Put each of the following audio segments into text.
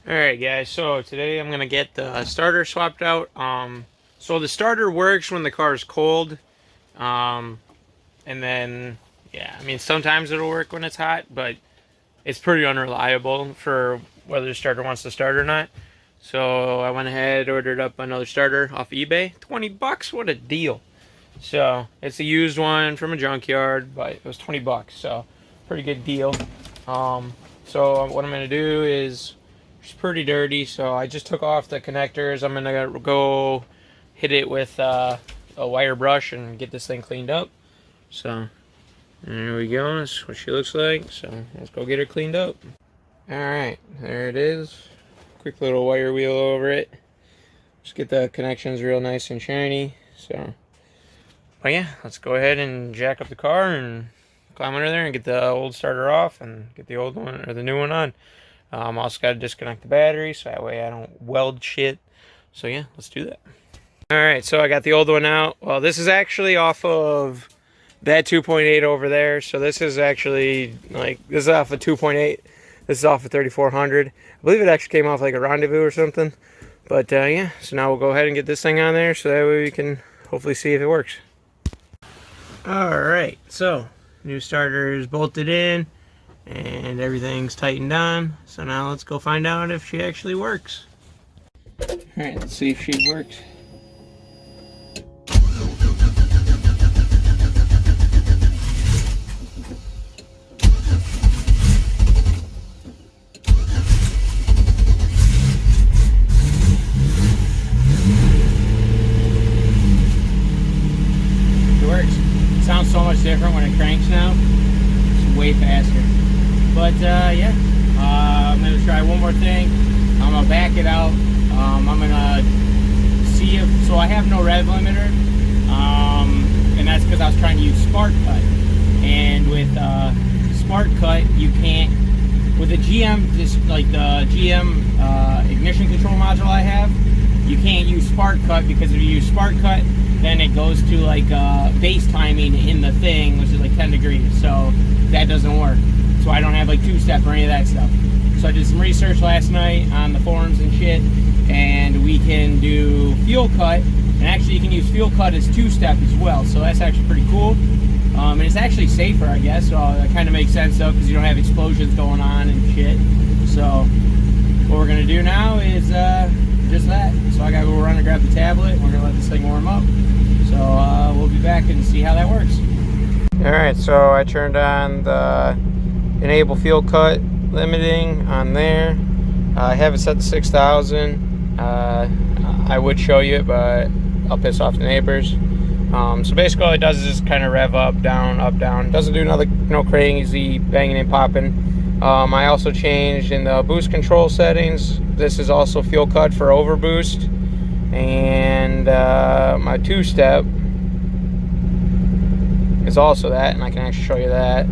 Alright guys, so today I'm gonna get the starter swapped out. So the starter works when the car is cold. And then yeah, I mean sometimes it'll work when it's hot, but it's pretty unreliable for whether the starter wants to start or not. So I went ahead, ordered up another starter off eBay. 20 bucks, what a deal. So it's a used one from a junkyard, but it was 20 bucks, so pretty good deal. So what I'm gonna do is, it's pretty dirty, so I just took off the connectors. I'm gonna go hit it with a wire brush and get this thing cleaned up. So there we go, that's what she looks like. So let's go get her cleaned up. Alright, there it is. Quick little wire wheel over it. Just get the connections real nice and shiny. So but yeah, let's go ahead and jack up the car and climb under there and get the old starter off and get the old one or the new one on. Also got to disconnect the battery so that way I don't weld shit. So yeah, let's do that. Alright, so I got the old one out. Well, this is actually off of that 2.8 over there. So this is actually like, this is off of 2.8. This is off of 3400. I believe it actually came off like a Rendezvous or something. But yeah, so now we'll go ahead and get this thing on there so that way we can hopefully see if it works. Alright, so new starter is bolted in and everything's tightened on. So now let's go find out if she actually works. Alright, let's see if she works. It works. It sounds so much different when it cranks now. It's way faster. But yeah, I'm gonna try one more thing. I'm gonna back it out. I'm gonna see if, so I have no rev limiter, and that's because I was trying to use spark cut. And with spark cut, you can't, with the GM, just like the GM ignition control module I have, you can't use spark cut, because if you use spark cut, then it goes to like base timing in the thing, which is like 10 degrees. So that doesn't work. So I don't have like two-step or any of that stuff. So I did some research last night on the forums and shit, and we can do fuel cut, and actually you can use fuel cut as two-step as well. So that's actually pretty cool, and it's actually safer, I guess. So that kind of makes sense though, because you don't have explosions going on and shit. So what we're gonna do now is just that. So I gotta go run and grab the tablet, and we're gonna let this thing warm up. So we'll be back and see how that works. All right, so I turned on the enable fuel cut limiting on there. I have it set to 6,000. I would show you it, but I'll piss off the neighbors. So basically all it does is just kind of rev up, down, up, down. Doesn't do no crazy banging and popping. I also changed in the boost control settings. This is also fuel cut for overboost. And my two-step is also that, and I can actually show you that.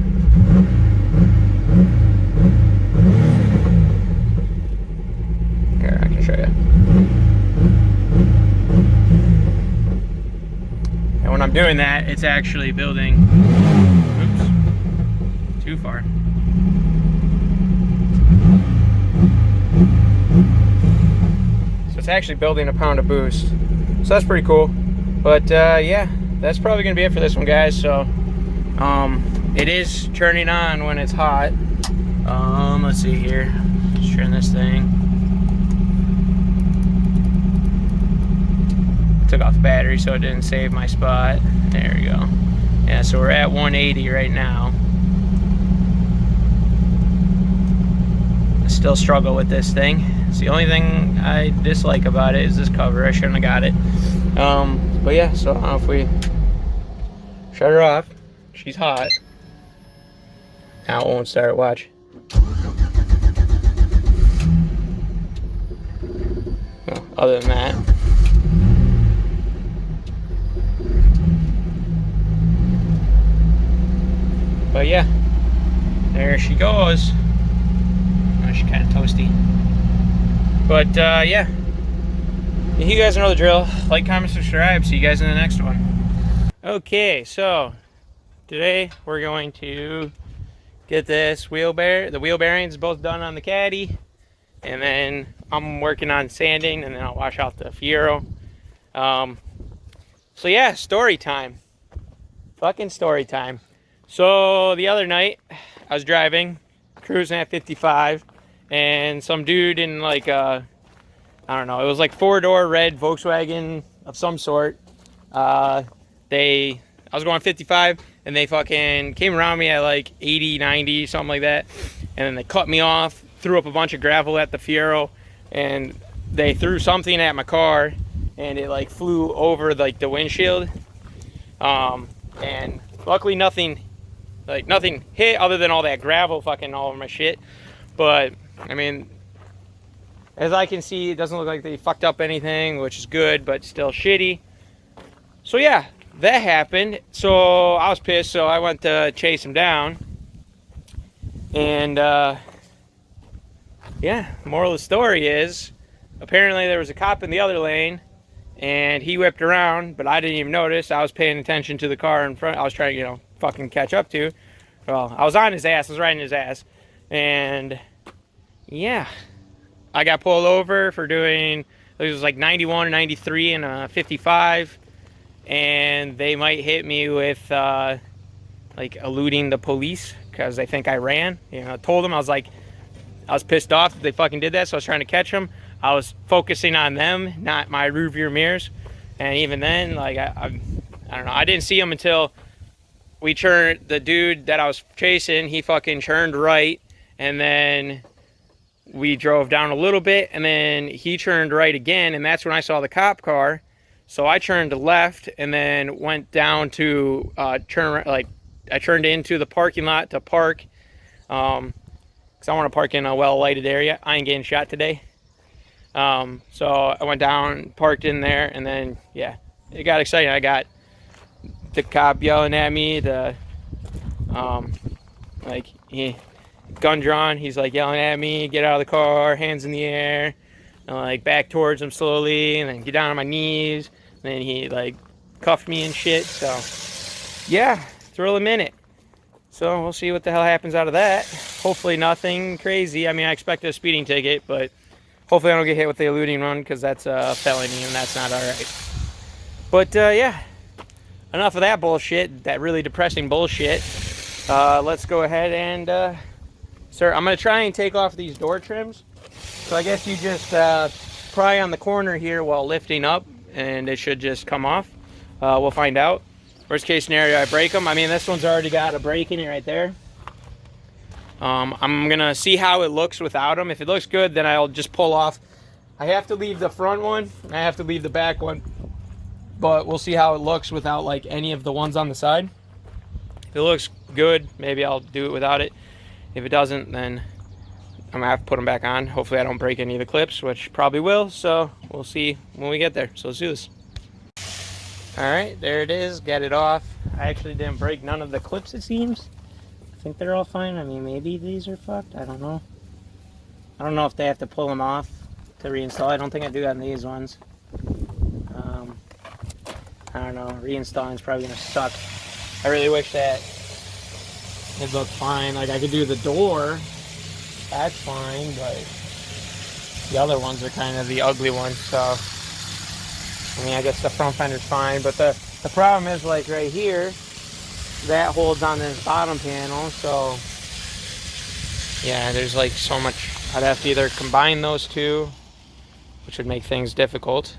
Here, I can show you. And when I'm doing that, it's actually building, oops, too far. So it's actually building a pound of boost. So that's pretty cool. But yeah, that's probably gonna be it for this one, guys. So it is turning on when it's hot. Let's see here. Let's turn this thing. Took off the battery so it didn't save my spot. There we go. Yeah, so we're at 180 right now. I still struggle with this thing. It's the only thing I dislike about it is this cover. I shouldn't have got it. But yeah, so I don't know if we shut her off. She's hot. Now it won't start. Watch. Well, other than that. But yeah, there she goes. Oh, she's kind of toasty. But yeah, you guys know the drill. Like, comment, subscribe. See you guys in the next one. Okay, so today we're going to get this the wheel bearings both done on the caddy. and then I'm working on sanding, and then I'll wash out the Fiero. So yeah, story time. Fucking story time. So the other night, I was driving, cruising at 55, and some dude in like I don't know, it was like 4-door red Volkswagen of some sort. I was going 55, and they fucking came around me at like 80, 90, something like that, and then they cut me off, threw up a bunch of gravel at the Fiero, and they threw something at my car, and it like flew over like the windshield, and luckily nothing hit other than all that gravel fucking all over my shit. But I mean, as I can see, it doesn't look like they fucked up anything, which is good, but still shitty. So yeah, that happened. So I was pissed, so I went to chase him down. And yeah, the moral of the story is, apparently there was a cop in the other lane, and he whipped around, but I didn't even notice. I was paying attention to the car in front. I was trying to, fucking catch up to. Well, I was on his ass. I was riding his ass. And yeah, I got pulled over for doing, it was like 91 or 93 and a 55. And they might hit me with like eluding the police because they think I ran. I told them, I was pissed off that they fucking did that, so I was trying to catch them. I was focusing on them, not my rearview mirrors. And even then, like, I don't know, I didn't see them until the dude that I was chasing, he fucking turned right, and then we drove down a little bit, and then he turned right again, and that's when I saw the cop car. So I turned left, and then went down to I turned into the parking lot to park, because I want to park in a well-lighted area. I ain't getting shot today. So I went down, parked in there, and then, yeah, it got exciting. I got the cop yelling at me, gun drawn. He's like yelling at me, get out of the car, hands in the air, and like back towards him slowly, and then get down on my knees. And then he like cuffed me and shit. So yeah, thrill a minute. So we'll see what the hell happens out of that. Hopefully nothing crazy. I mean, I expected a speeding ticket, but hopefully I don't get hit with the eluding run, because that's a felony and that's not alright. But yeah, enough of that bullshit, that really depressing bullshit. Let's go ahead and start. I'm going to try and take off these door trims. So I guess you just pry on the corner here while lifting up, and it should just come off. We'll find out. Worst case scenario, I break them. I mean, this one's already got a break in it right there. I'm gonna see how it looks without them. If it looks good, then I'll just pull off. I have to leave the front one, I have to leave the back one, but we'll see how it looks without like any of the ones on the side. If it looks good, maybe I'll do it without it. If it doesn't, then I'm gonna have to put them back on. Hopefully I don't break any of the clips, which probably will, so we'll see when we get there. So let's do this. Alright, there it is, got it off. I actually didn't break none of the clips, it seems. I think they're all fine. I mean, maybe these are fucked, I don't know. I don't know if they have to pull them off to reinstall. I don't think I do that in these ones. I don't know, reinstalling is probably gonna suck. I really wish that it looked fine. Like, I could do the door, that's fine, but the other ones are kind of the ugly ones. So I mean, I guess the front fender's fine, but the problem is, like, right here, that holds on this bottom panel. So yeah, there's like so much. I'd have to either combine those two, which would make things difficult.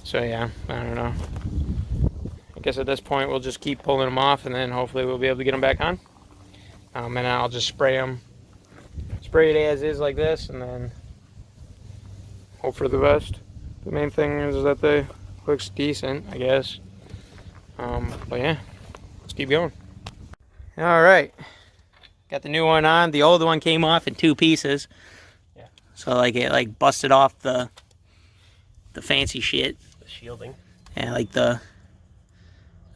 So yeah, I don't know. I guess at this point we'll just keep pulling them off, and then hopefully we'll be able to get them back on. And I'll just spray it as is like this, and then hope for the best. The main thing is that they looks decent, I guess. But yeah, let's keep going. All right, got the new one on. The old one came off in 2 pieces. Yeah. So like it like busted off the fancy shit. The shielding. And like the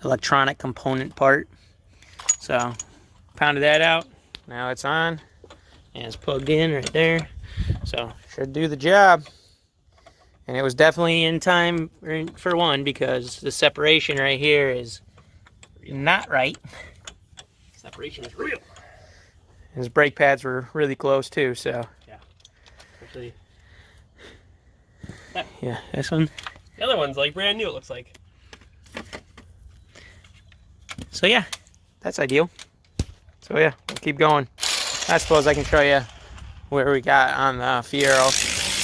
electronic component part. So pounded that out. Now it's on and it's plugged in right there. So should do the job. And it was definitely in time for one, because the separation right here is not right. Separation is real. His brake pads were really close too, so. Yeah. actually. Yeah, this one. The other one's like brand new, it looks like. So yeah, that's ideal. So yeah, we'll keep going. I suppose I can show you where we got on the Fiero.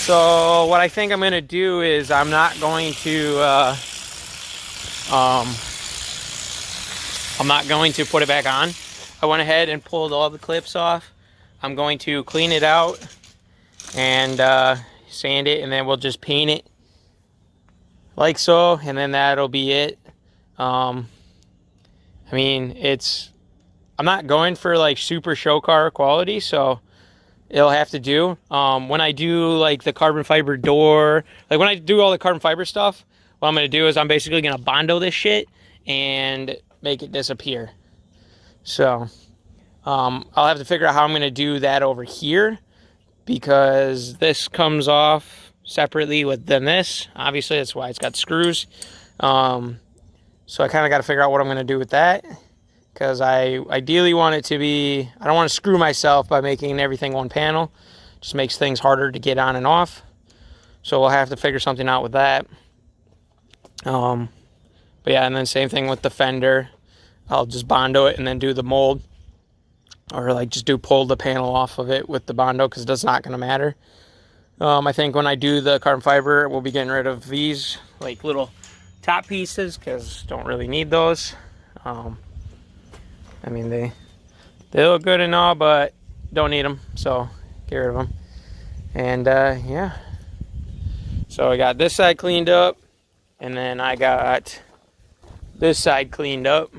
So what I think I'm going to do is I'm not going to put it back on. I went ahead and pulled all the clips off. I'm going to clean it out and sand it, and then we'll just paint it like so, and then that'll be it. I mean, I'm not going for like super show car quality, so it'll have to do. When I do like the carbon fiber door, like when I do all the carbon fiber stuff, what I'm going to do is I'm basically going to Bondo this shit and make it disappear. So I'll have to figure out how I'm going to do that over here, because this comes off separately than this. Obviously, that's why it's got screws. So I kind of got to figure out what I'm going to do with that, because I ideally want it to be, I don't want to screw myself by making everything one panel. Just makes things harder to get on and off. So we'll have to figure something out with that. But yeah, and then same thing with the fender. I'll just Bondo it and then do the mold. Or like just pull the panel off of it with the Bondo, because it's not going to matter. I think when I do the carbon fiber, we'll be getting rid of these like little top pieces, because don't really need those. I mean, they look good and all, but don't need them, so get rid of them. And yeah, so I got this side cleaned up, and then I got this side cleaned up.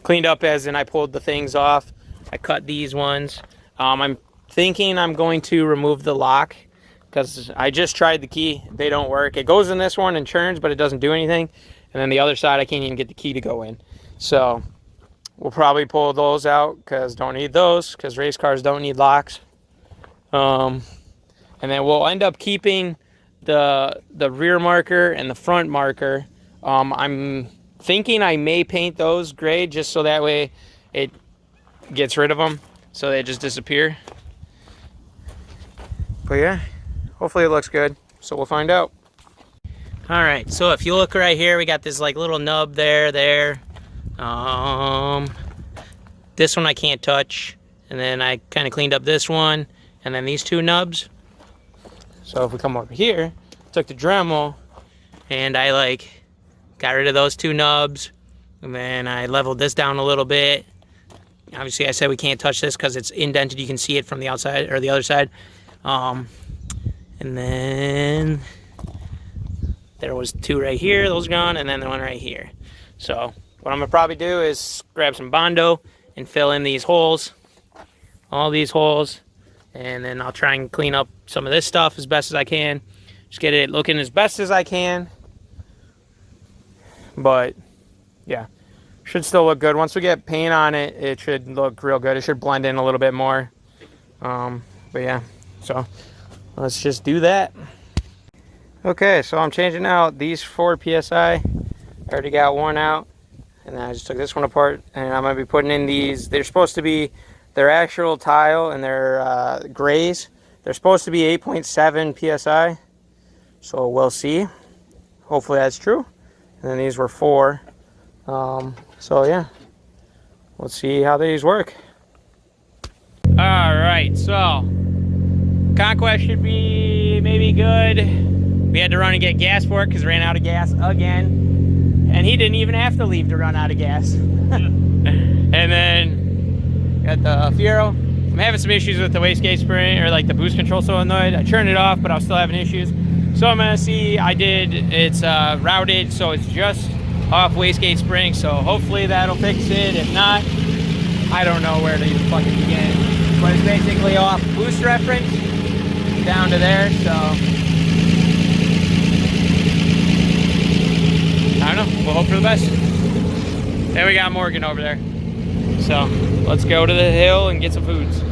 Cleaned up as in I pulled the things off. I cut these ones. I'm thinking I'm going to remove the lock, because I just tried the key. They don't work. It goes in this one and turns, but it doesn't do anything. And then the other side, I can't even get the key to go in. So we'll probably pull those out, because don't need those, because race cars don't need locks. And then we'll end up keeping the rear marker and the front marker. I'm thinking I may paint those gray, just so that way it gets rid of them, so they just disappear. But yeah, hopefully it looks good, so we'll find out. All right, so if you look right here, we got this like little nub there. This one I can't touch, and then I kind of cleaned up this one, and then these two nubs. So if we come over here, took the Dremel, and I like got rid of those two nubs, and then I leveled this down a little bit. Obviously, I said we can't touch this because it's indented. You can see it from the outside or the other side. And then there was two right here. Those are gone, and then the one right here. So what I'm gonna probably do is grab some Bondo and fill in these holes, all these holes, and then I'll try and clean up some of this stuff as best as I can. Just get it looking as best as I can. But yeah, should still look good. Once we get paint on it, it should look real good. It should blend in a little bit more. But yeah, so let's just do that. Okay, so I'm changing out these 4 PSI. I already got one out, and then I just took this one apart, and I'm gonna be putting in these. They're supposed to be their actual tile, and they're grays. They're supposed to be 8.7 PSI, so we'll see. Hopefully that's true. And then these were 4. So yeah, let's see how these work. All right, so Conquest should be maybe good. We had to run and get gas for it because ran out of gas again, and he didn't even have to leave to run out of gas. And then got the Fiero. I'm having some issues with the wastegate spring, or like the boost control solenoid. I turned it off, but I was still having issues. So I'm gonna see, it's routed, so it's just off wastegate spring, so hopefully that'll fix it. If not, I don't know where to even fucking begin. But it's basically off boost reference down to there, so I don't know, we'll hope for the best. Then we got Morgan over there. So let's go to the hill and get some foods.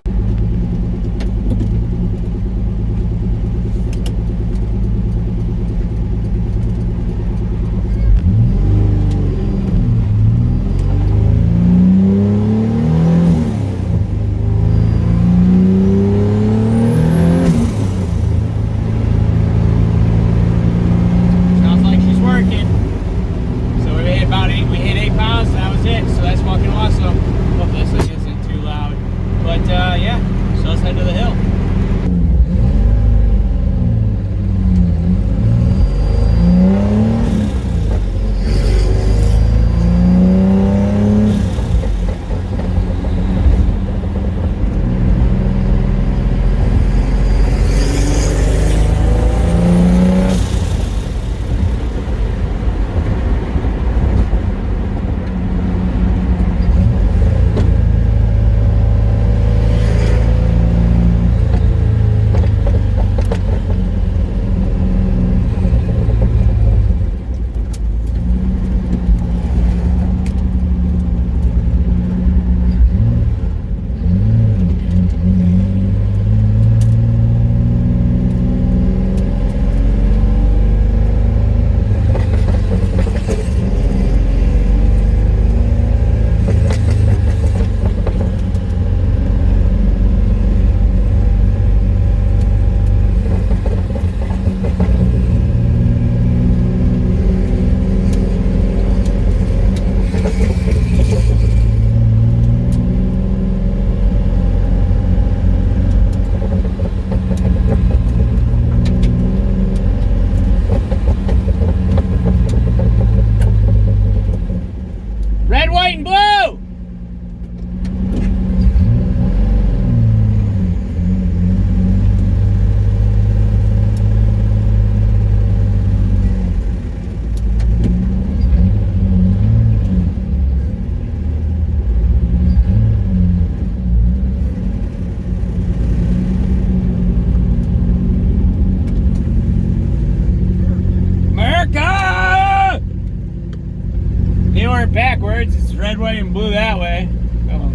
it backwards. It's red, white, and blue that way. Oh.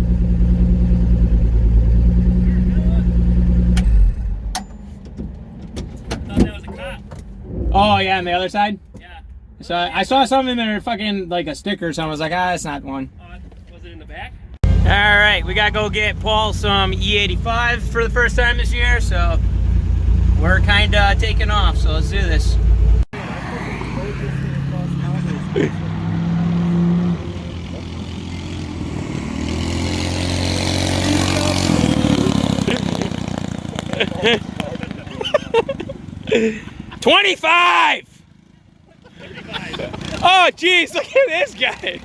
Thought that was a cop. Oh yeah, on the other side. Yeah. So I saw something there, fucking like a sticker or something. I was like, ah, that's not one. Was it in the back? All right, we gotta go get Paul some E85 for the first time this year, so we're kind of taking off. So let's do this. $25. Oh, geez, look at this guy.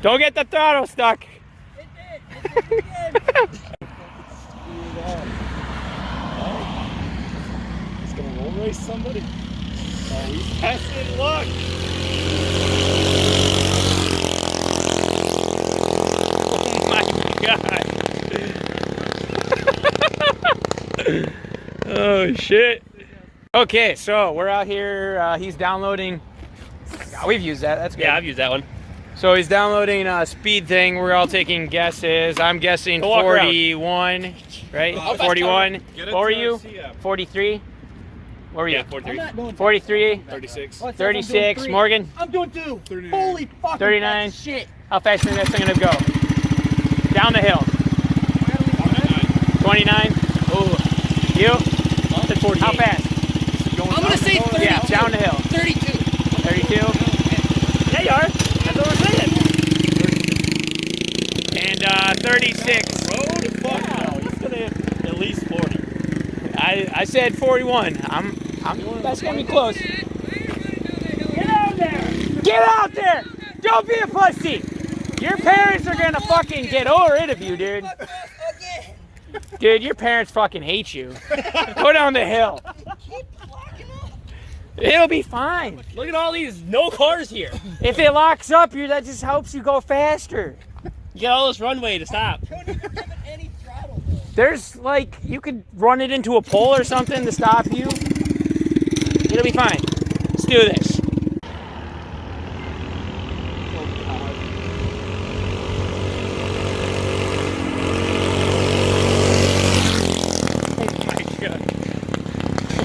Don't get the throttle stuck. It did. He's gonna roll race somebody. Oh, he's passing. Look. Oh my God. Oh shit. Okay, so we're out here. He's downloading. We've used that. That's good. Yeah, I've used that one. So he's downloading a speed thing. We're all taking guesses. I'm guessing 41, right? 41. What were you? 43. What were you? Yeah, 43. 43. 36. 36. Morgan? I'm doing 2. 39. Holy fucking 39. shit. How fast is this thing gonna go? Down the hill. 29. Oh, you? How fast? I'm gonna say 32. Yeah, down the hill. 32. 32. Yeah, you are. That's what we're saying. And 36. Road to fuck. No, he's gonna hit at least 40. I said 41. That's gonna be close. Get out there! Get out there! Don't be a pussy! Your parents are gonna fucking get rid of you, dude. Dude, your parents fucking hate you. Go down the hill. It'll be fine. Look at all these no cars here. If it locks up, that just helps you go faster. You got all this runway to stop. There's like, you could run it into a pole or something to stop you. It'll be fine. Let's do this.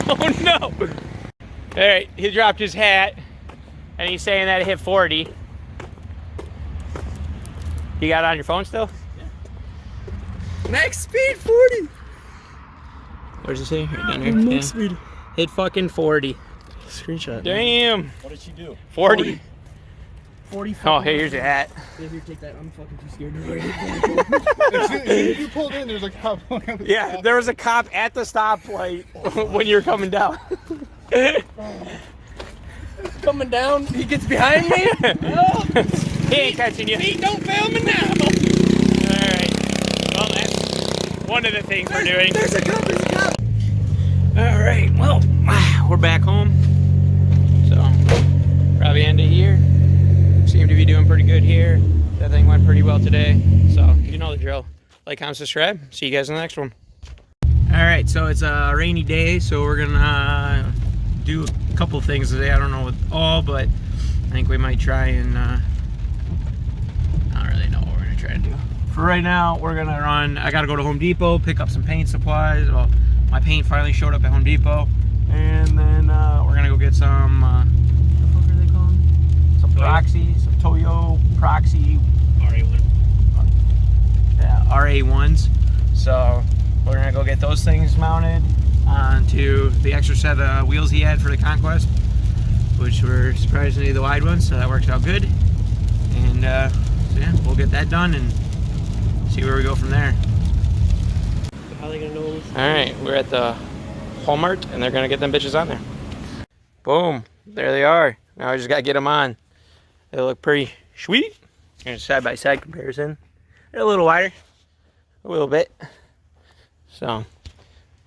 Oh no! Alright, he dropped his hat and he's saying that it hit 40. You got it on your phone still? Yeah. Max speed 40. Where's it say? Right down here. Max speed. Hit fucking 40. Screenshot. Damn. What did she do? 40. 40. Oh, hey, here's your hat. Yeah, here, take that. I'm fucking too scared to You pulled in, there's a cop. Yeah, there was a cop at the stoplight when you were coming down. Coming down, he gets behind me. He ain't catching you. Pete, don't fail me now. Alright. Well, that's one of the things we're doing. There's a cop, there's a cop. Alright, well, we're back home. So, probably end it here. Seem to be doing pretty good here. That thing went pretty well today. So, you know the drill. Like, comment, subscribe. See you guys in the next one. Alright, so it's a rainy day, so we're gonna do a couple things today. I don't know what all, but I think we might try and I don't really know what we're gonna try to do. For right now, we're gonna run. I gotta go to Home Depot, pick up some paint supplies. Well, my paint finally showed up at Home Depot, and then we're gonna go get some. What the fuck are they called? Some proxy, some Toyo proxy. RA1. Yeah, RA1s. So we're gonna go get those things mounted onto the extra set of wheels he had for the Conquest, which were surprisingly the wide ones, so that worked out good. And so yeah, we'll get that done and see where we go from there. How are they gonna know? Alright, we're at the Walmart and they're gonna get them bitches on there. Boom, there they are. Now I just gotta get them on. They look pretty sweet. Here's a side-by-side comparison. They're a little wider, a little bit. So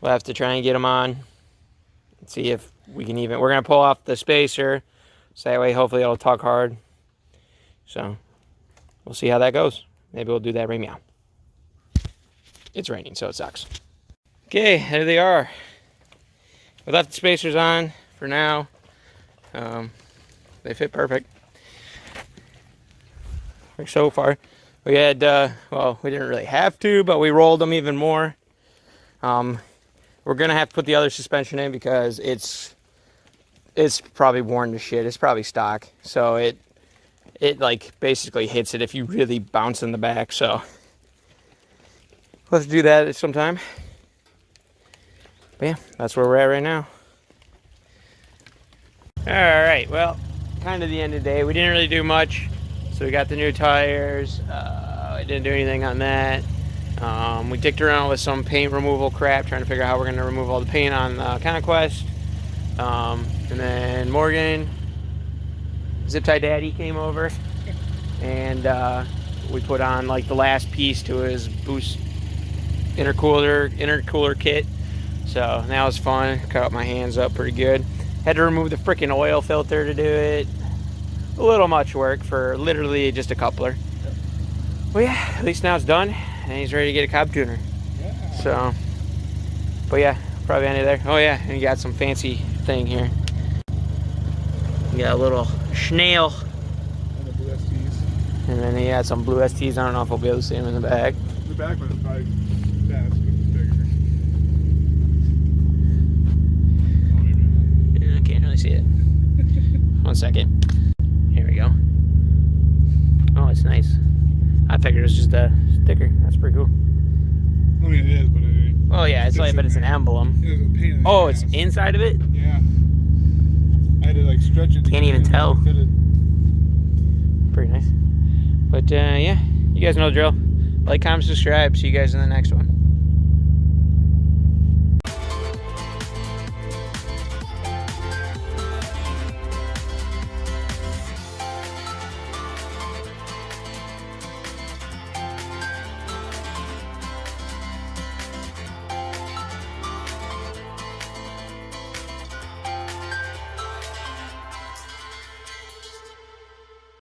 we'll have to try and get them on and see if we can even, we're gonna pull off the spacer so that way hopefully it'll tug hard. So we'll see how that goes. Maybe we'll do that right now. It's raining, so it sucks. Okay, there they are. We left the spacers on for now. They fit perfect. Like so far. We had, well, we didn't really have to, but we rolled them even more. We're gonna have to put the other suspension in because it's probably worn to shit. It's probably stock, so it like basically hits it if you really bounce in the back. So let's do that sometime. But yeah, that's where we're at right now. All right, well, kind of the end of the day. We didn't really do much. So we got the new tires. I didn't do anything on that. We dicked around with some paint removal crap, trying to figure out how we're going to remove all the paint on Conquest. And then Morgan, Zip Tie Daddy, came over, and we put on like the last piece to his boost intercooler kit. So that was fun. Cut up my hands up pretty good. Had to remove the freaking oil filter to do it. A little much work for literally just a coupler. Well, yeah, at least now it's done, and he's ready to get a cob tuner. Yeah. So, but yeah, probably end it there. Oh yeah, and you got some fancy thing here. You got a little snail. And the blue STs. And then he had some blue STs. I don't know if we'll be able to see them in the back. The back one is probably fast, but it's bigger. Oh, maybe not. Yeah, I can't really see it. 1 second. Here we go. Oh, it's nice. I figured it was just a sticker. That's pretty cool. I mean, it is, but it. Oh yeah, it's like, but it's an emblem. It was a pain in the Oh, ass. it's inside of it? Yeah. I had to like stretch it. to Can't get even it tell. fitted. Pretty nice. But yeah, you guys know the drill. Like, comment, subscribe. See you guys in the next one.